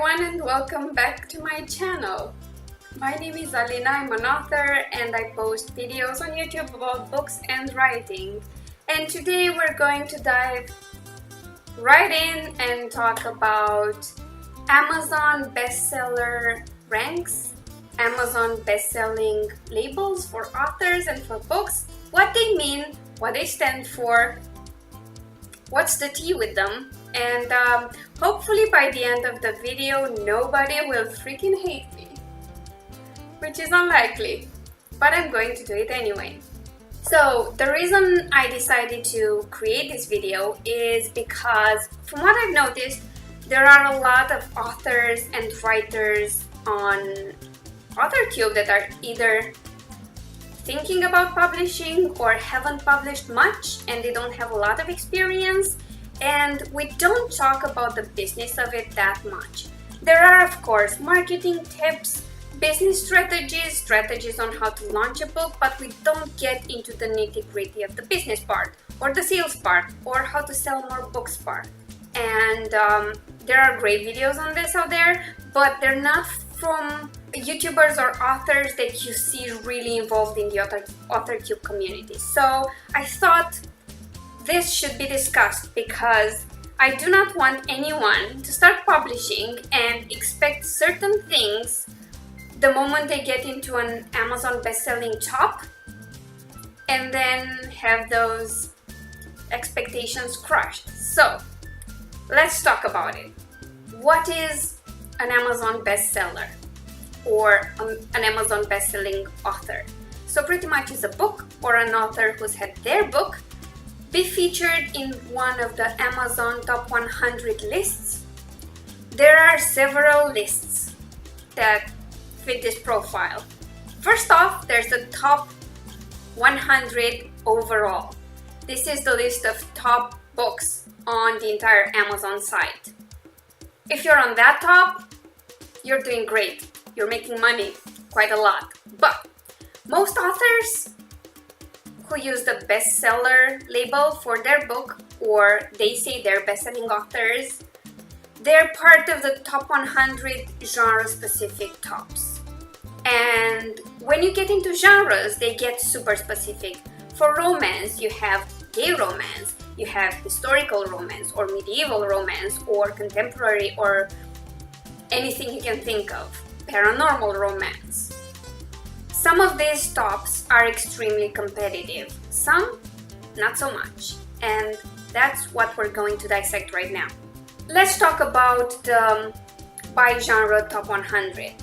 everyone and welcome back to my channel. My name is Alina, I'm an author and I post videos on YouTube about books and writing. And today we're going to dive right in and talk about Amazon bestseller ranks, Amazon bestselling labels for authors and for books, what they mean, what they stand for, what's the tea with them, and hopefully by the end of the video nobody will freaking hate me, which is unlikely, but I'm going to do it anyway. So the reason I decided to create this video is because from what I've noticed, there are a lot of authors and writers on AuthorTube that are either thinking about publishing or haven't published much and they don't have a lot of experience, and we don't talk about the business of it that much. There are of course marketing tips, business strategies on how to launch a book, but we don't get into the nitty-gritty of the business part or the sales part or how to sell more books part. And there are great videos on this out there, but they're not from YouTubers or authors that you see really involved in the AuthorTube community. So I thought this should be discussed because I do not want anyone to start publishing and expect certain things the moment they get into an Amazon bestselling top and then have those expectations crushed. So let's talk about it. What is an Amazon bestseller or an Amazon bestselling author? So pretty much it's a book or an author who's had their book be featured in one of the Amazon top 100 lists. There are several lists that fit this profile. First off, there's the top 100 overall. This is the list of top books on the entire Amazon site. If you're on that top, you're doing great. You're making money, quite a lot. But most authors who use the bestseller label for their book, or they say they're bestselling authors, they're part of the top 100 genre-specific tops. And when you get into genres, they get super specific. For romance, you have gay romance, you have historical romance, or medieval romance, or contemporary, or anything you can think of, paranormal romance. Some of these tops are extremely competitive, some not so much, and that's what we're going to dissect right now. Let's talk about the by genre top 100.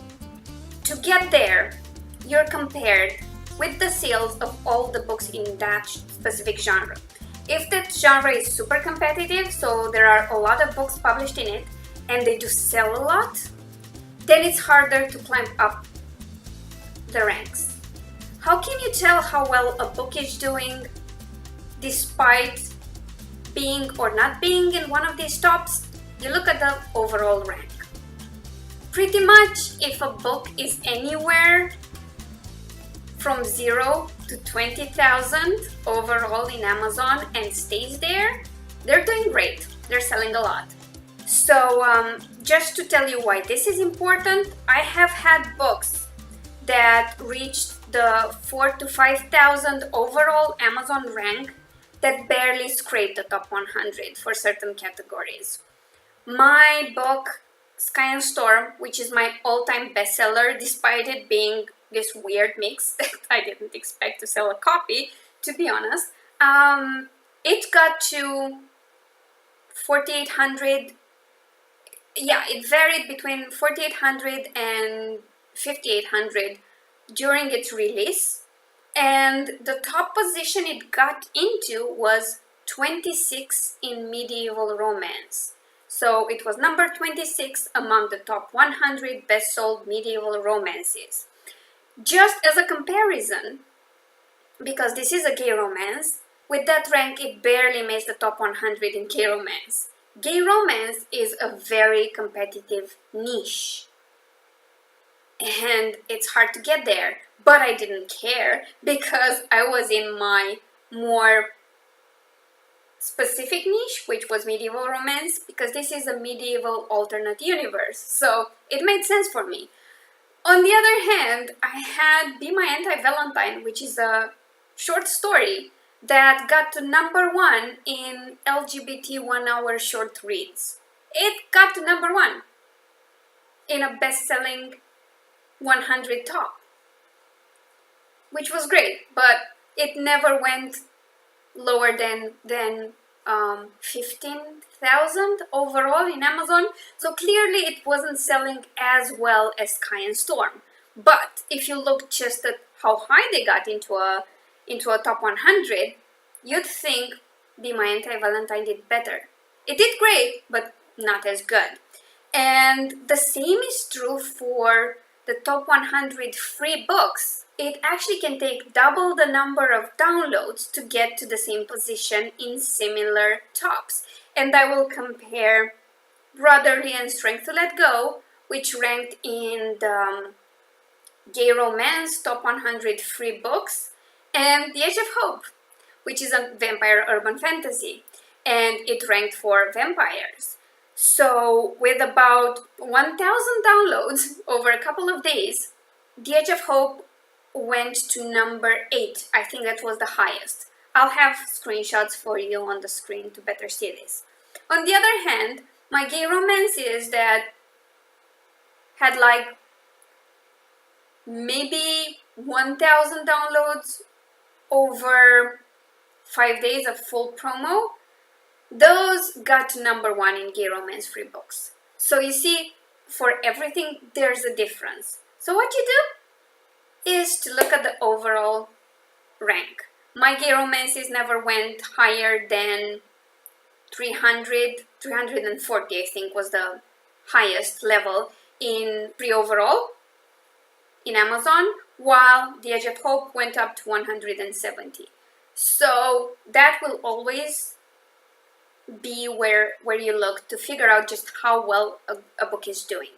To get there, you're compared with the sales of all the books in that specific genre. If that genre is super competitive, so there are a lot of books published in it and they do sell a lot, then it's harder to climb up the ranks. How can you tell how well a book is doing despite being or not being in one of these tops? You look at the overall rank. Pretty much if a book is anywhere from 0 to 20,000 overall in Amazon and stays there, they're doing great. They're selling a lot. So just to tell you why this is important, I have had books that reached the 4,000 to 5,000 overall Amazon rank that barely scraped the top 100 for certain categories. My book, Sky and Storm, which is my all-time bestseller, despite it being this weird mix that I didn't expect to sell a copy, to be honest, it got to 4,800. Yeah, it varied between 4,800 and 5,800 during its release, and the top position it got into was 26 in medieval romance. So it was number 26 among the top 100 best-sold medieval romances. Just as a comparison, because this is a gay romance, with that rank it barely makes the top 100 in gay romance. Gay romance is a very competitive niche, and it's hard to get there, but I didn't care because I was in my more specific niche, which was medieval romance, because this is a medieval alternate universe, so it made sense for me. On the other hand, I had Be My Anti-Valentine, which is a short story that got to #1 in LGBT 1-hour short reads. It got to #1 in a best-selling 100 top, which was great, but it never went lower than 15,000 overall in Amazon, so clearly it wasn't selling as well as Sky and Storm. But if you look just at how high they got into a top 100, you'd think Be My Anti-Valentine did better. It did great, but not as good. And the same is true for the top 100 free books. It actually can take double the number of downloads to get to the same position in similar tops. And I will compare Brotherly and Strength to Let Go, which ranked in the gay romance top 100 free books, and The Age of Hope, which is a vampire urban fantasy, and it ranked for vampires. So with about 1,000 downloads over a couple of days, The Age of Hope went to #8. I think that was the highest. I'll have screenshots for you on the screen to better see this. On the other hand, my gay romances that had like maybe 1,000 downloads over 5 days of full promo, those got to #1 in gay romance free books. So you see, for everything, there's a difference. So what you do is to look at the overall rank. My gay romances never went higher than 340, I think, was the highest level in free overall in Amazon, while The Age of Hope went up to 170. So that will always be where you look to figure out just how well a book is doing.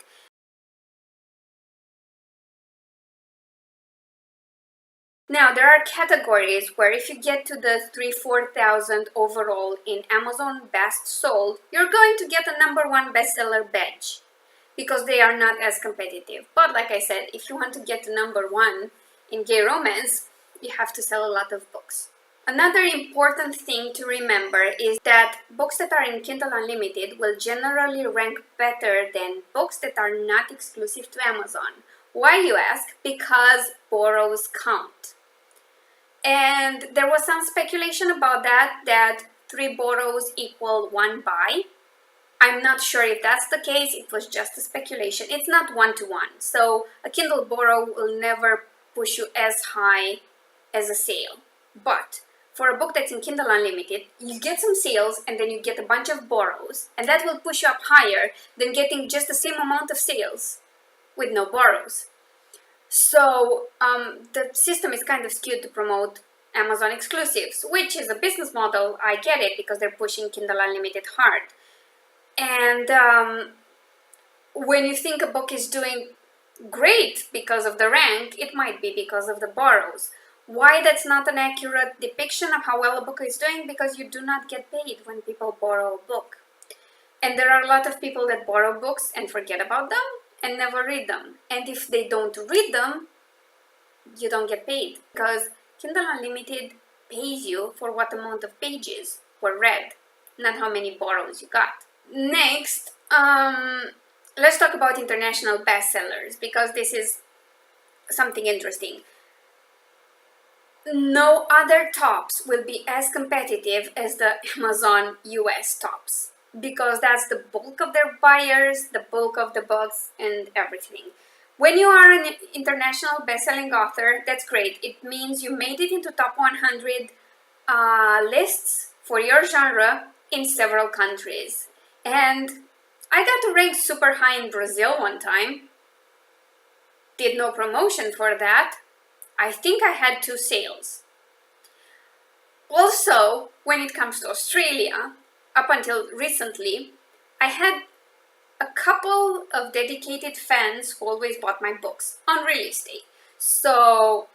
Now, there are categories where if you get to the 3,000-4,000 overall in Amazon Best Sold, you're going to get a #1 bestseller badge, because they are not as competitive. But like I said, if you want to get to #1 in gay romance, you have to sell a lot of books. Another important thing to remember is that books that are in Kindle Unlimited will generally rank better than books that are not exclusive to Amazon. Why, you ask? Because borrows count. And there was some speculation about that 3 borrows equal 1 buy. I'm not sure if that's the case. It was just a speculation. It's not 1-to-1. So a Kindle borrow will never push you as high as a sale. But for a book that's in Kindle Unlimited, you get some sales and then you get a bunch of borrows, and that will push you up higher than getting just the same amount of sales with no borrows. So the system is kind of skewed to promote Amazon exclusives, which is a business model. I get it, because they're pushing Kindle Unlimited hard. And when you think a book is doing great because of the rank, it might be because of the borrows. Why that's not an accurate depiction of how well a book is doing? Because you do not get paid when people borrow a book. And there are a lot of people that borrow books and forget about them and never read them. And if they don't read them, you don't get paid, because Kindle Unlimited pays you for what amount of pages were read, not how many borrows you got. Next, let's talk about international bestsellers, because this is something interesting. No other tops will be as competitive as the Amazon US tops, because that's the bulk of their buyers, the bulk of the books, and everything. When you are an international best-selling author, that's great. It means you made it into top 100 lists for your genre in several countries. And I got to rank super high in Brazil one time. Did no promotion for that. I think I had 2 sales. Also, when it comes to Australia, up until recently, I had a couple of dedicated fans who always bought my books on release day. So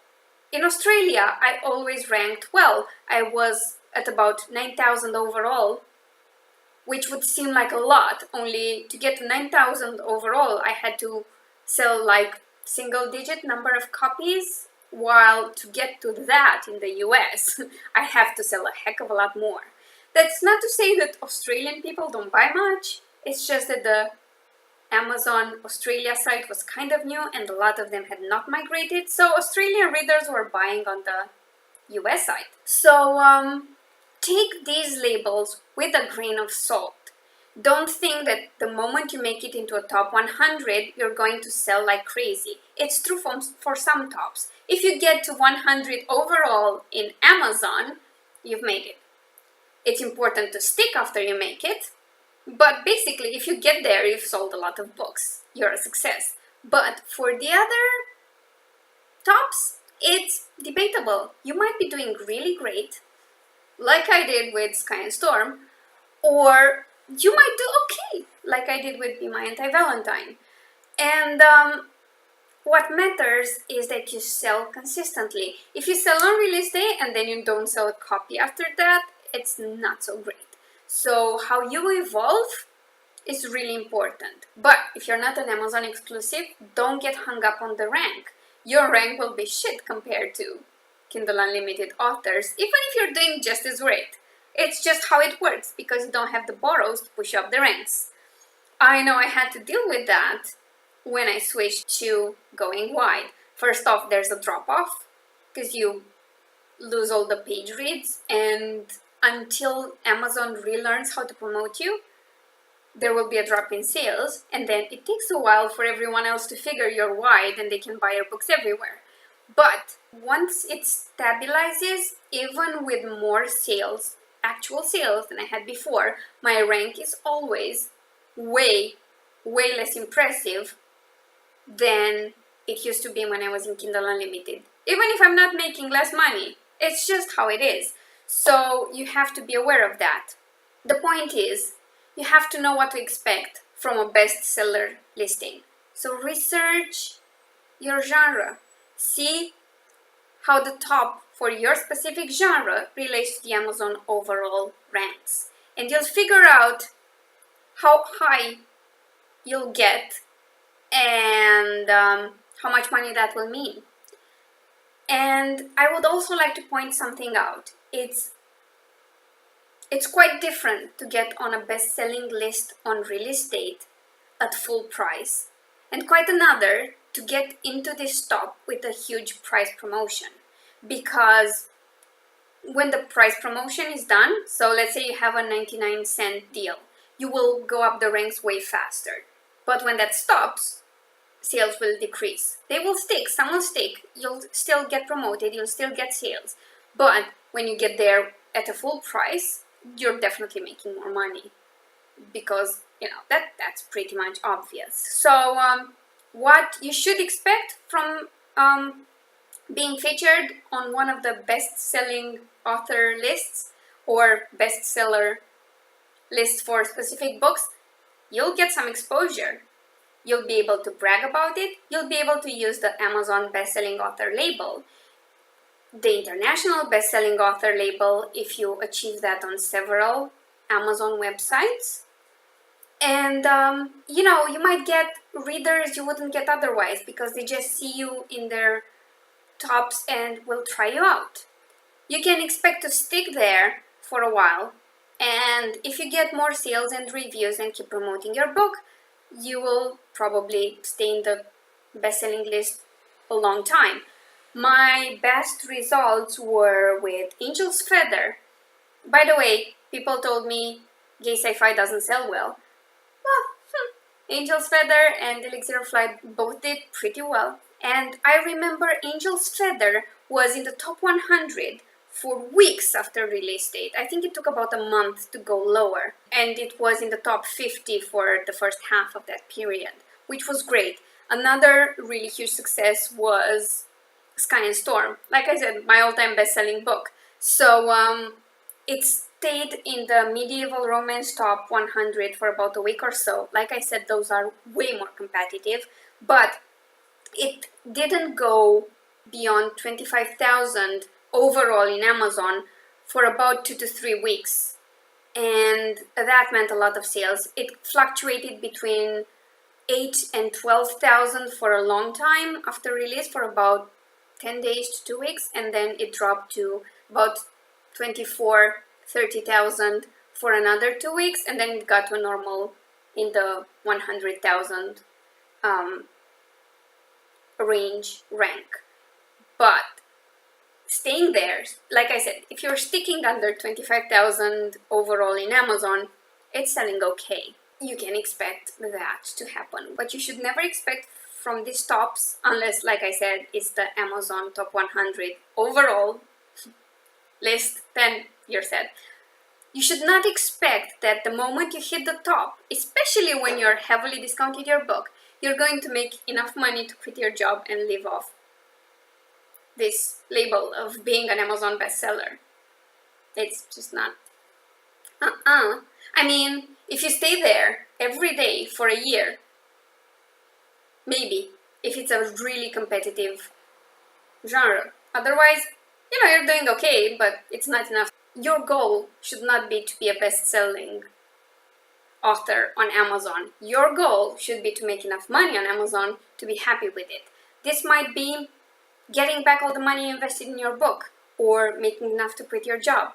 in Australia, I always ranked well. I was at about 9,000 overall, which would seem like a lot. Only to get to 9,000 overall, I had to sell like single-digit number of copies, while to get to that in the US, I have to sell a heck of a lot more. That's not to say that Australian people don't buy much, it's just that the Amazon Australia site was kind of new and a lot of them had not migrated, so Australian readers were buying on the US site. So take these labels with a grain of salt. Don't think that the moment you make it into a top 100, you're going to sell like crazy. It's true for some tops. If you get to 100 overall in Amazon, you've made it. It's important to stick after you make it, but basically if you get there, you've sold a lot of books. You're a success. But for the other tops, it's debatable. You might be doing really great, like I did with Sky and Storm, or you might do okay, like I did with Be My Anti-Valentine. And what matters is that you sell consistently. If you sell on release day and then you don't sell a copy after that, it's not so great. So how you evolve is really important. But if you're not an Amazon exclusive, don't get hung up on the rank. Your rank will be shit compared to Kindle Unlimited authors, even if you're doing just as great. It's just how it works, because you don't have the borrows to push up the ranks. I know I had to deal with that when I switched to going wide. First off, there's a drop-off, because you lose all the page reads, and until Amazon relearns how to promote you, there will be a drop in sales, and then it takes a while for everyone else to figure you're wide and they can buy your books everywhere. But once it stabilizes, even with more sales, actual sales than I had before, my rank is always way less impressive than it used to be when I was in Kindle Unlimited. Even if I'm not making less money, it's just how it is. So you have to be aware of that. The point is, you have to know what to expect from a bestseller listing. So research your genre. See how the top for your specific genre relates to the Amazon overall ranks. And you'll figure out how high you'll get and how much money that will mean. And I would also like to point something out. It's quite different to get on a best-selling list on release date at full price, and quite another to get into this top with a huge price promotion. Because when the price promotion is done, so let's say you have a 99-cent deal, you will go up the ranks way faster. But when that stops, sales will decrease. They will stick, some will stick, you'll still get promoted, you'll still get sales. But when you get there at a full price, you're definitely making more money, because that's pretty much obvious. So what you should expect from being featured on one of the best-selling author lists or bestseller lists for specific books, you'll get some exposure. You'll be able to brag about it. You'll be able to use the Amazon best-selling author label, the international best-selling author label if you achieve that on several Amazon websites. And you might get readers you wouldn't get otherwise, because they just see you in their tops and will try you out. You can expect to stick there for a while, and if you get more sales and reviews and keep promoting your book, you will probably stay in the best-selling list a long time. My best results were with Angel's Feather. By the way, people told me gay sci-fi doesn't sell well. Well, Angel's Feather and Elixir of Flight both did pretty well. And I remember Angel's Feather was in the top 100 for weeks after release date. I think it took about a month to go lower. And it was in the top 50 for the first half of that period, which was great. Another really huge success was Sky and Storm. Like I said, my all-time best-selling book. So it stayed in the medieval romance top 100 for about a week or so. Like I said, those are way more competitive, but it didn't go beyond 25,000 overall in Amazon for about 2 to 3 weeks, and that meant a lot of sales. It fluctuated between 8 and 12,000 for a long time after release, for about 10 days to 2 weeks, and then it dropped to about 24-30,000 for another 2 weeks, and then it got to a normal in the 100,000 rank. But staying there, like I said, if you're sticking under 25,000 overall in Amazon, it's selling okay. You can expect that to happen, but you should never expect from these tops, unless, like I said, it's the Amazon top 100 overall list, then you're set. You should not expect that the moment you hit the top, especially when you're heavily discounted your book, you're going to make enough money to quit your job and live off this label of being an Amazon bestseller. It's just not. I mean, if you stay there every day for a year, maybe, if it's a really competitive genre. Otherwise, you're doing okay, but it's not enough. Your goal should not be to be a best-selling author on Amazon. Your goal should be to make enough money on Amazon to be happy with it. This might be getting back all the money invested in your book, or making enough to quit your job.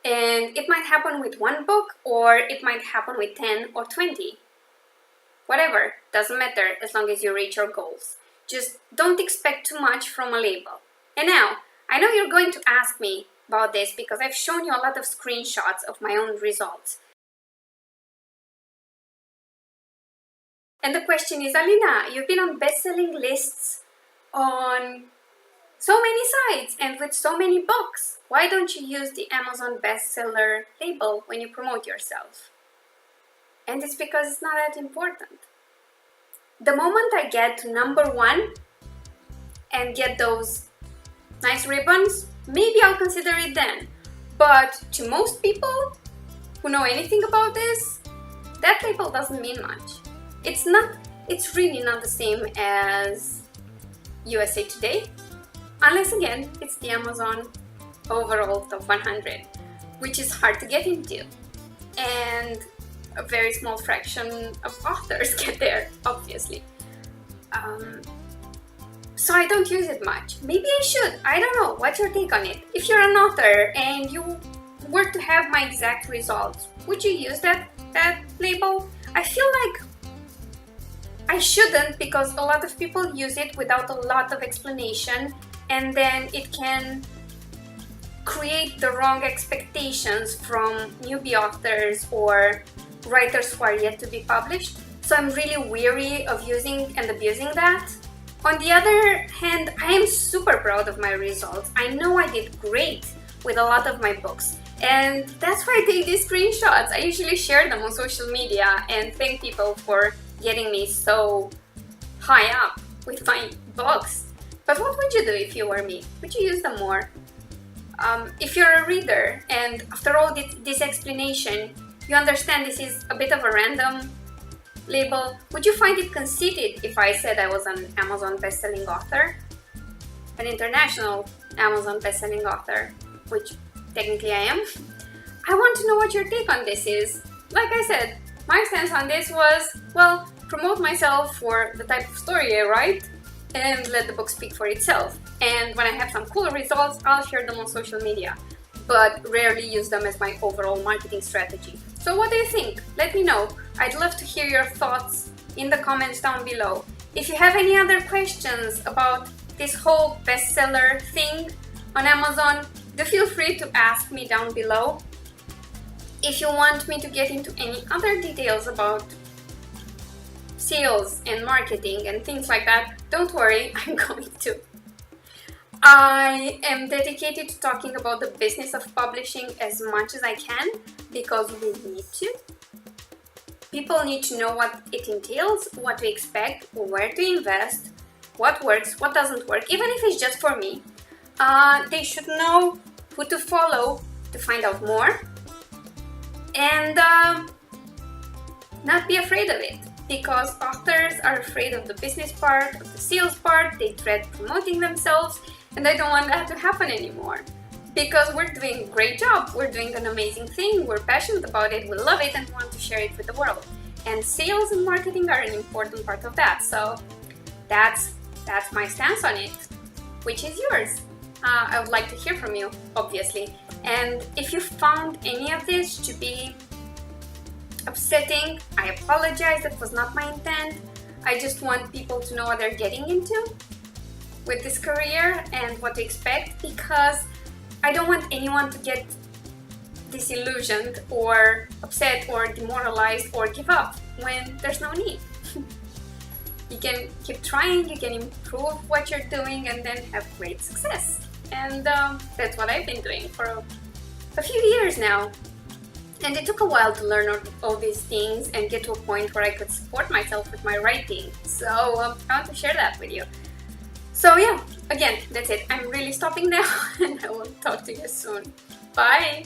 And it might happen with one book, or it might happen with 10 or 20. Whatever, doesn't matter as long as you reach your goals. Just don't expect too much from a label. And now, I know you're going to ask me about this because I've shown you a lot of screenshots of my own results. And the question is, Alina, you've been on best-selling lists on so many sites and with so many books. Why don't you use the Amazon bestseller label when you promote yourself? And it's because it's not that important. The moment I get to #1 and get those nice ribbons, maybe I'll consider it then. But to most people who know anything about this, that label doesn't mean much. It's really not the same as USA Today, unless again, it's the Amazon overall top 100, which is hard to get into. And a very small fraction of authors get there, obviously. So I don't use it much. Maybe I should. I don't know. What's your take on it? If you're an author and you were to have my exact results, would you use that label? I feel like I shouldn't, because a lot of people use it without a lot of explanation, and then it can create the wrong expectations from newbie authors or writers who are yet to be published. So I'm really weary of using and abusing that. On the other hand, I am super proud of my results. I know I did great with a lot of my books, and that's why I take these screenshots. I usually share them on social media and thank people for getting me so high up with my books. But what would you do if you were me? Would you use them more? If you're a reader and after all this explanation, you understand this is a bit of a random label, would you find it conceited if I said I was an Amazon bestselling author? An international Amazon bestselling author, which technically I am? I want to know what your take on this is. Like I said, my stance on this was, well, promote myself for the type of story I write and let the book speak for itself. And when I have some cool results, I'll share them on social media, but rarely use them as my overall marketing strategy. So what do you think? Let me know. I'd love to hear your thoughts in the comments down below. If you have any other questions about this whole bestseller thing on Amazon, do feel free to ask me down below. If you want me to get into any other details about sales and marketing and things like that, don't worry, I'm going to. I am dedicated to talking about the business of publishing as much as I can, because we need to. People need to know what it entails, what to expect, where to invest, what works, what doesn't work, even if it's just for me. They should know who to follow to find out more, and not be afraid of it, because authors are afraid of the business part, of the sales part. They dread promoting themselves, and I don't want that to happen anymore. because we're doing a great job, we're doing an amazing thing, we're passionate about it, we love it, and want to share it with the world. And sales and marketing are an important part of that. So that's my stance on it. Which is yours? I would like to hear from you, obviously. And if you found any of this to be upsetting, I apologize, that was not my intent. I just want people to know what they're getting into with this career and what to expect, because I don't want anyone to get disillusioned or upset or demoralized or give up when there's no need. You can keep trying, you can improve what you're doing, and then have great success. And that's what I've been doing for a few years now. And it took a while to learn all these things and get to a point where I could support myself with my writing. So I want to share that with you. So yeah, again, that's it. I'm really stopping now, and I will talk to you soon. Bye!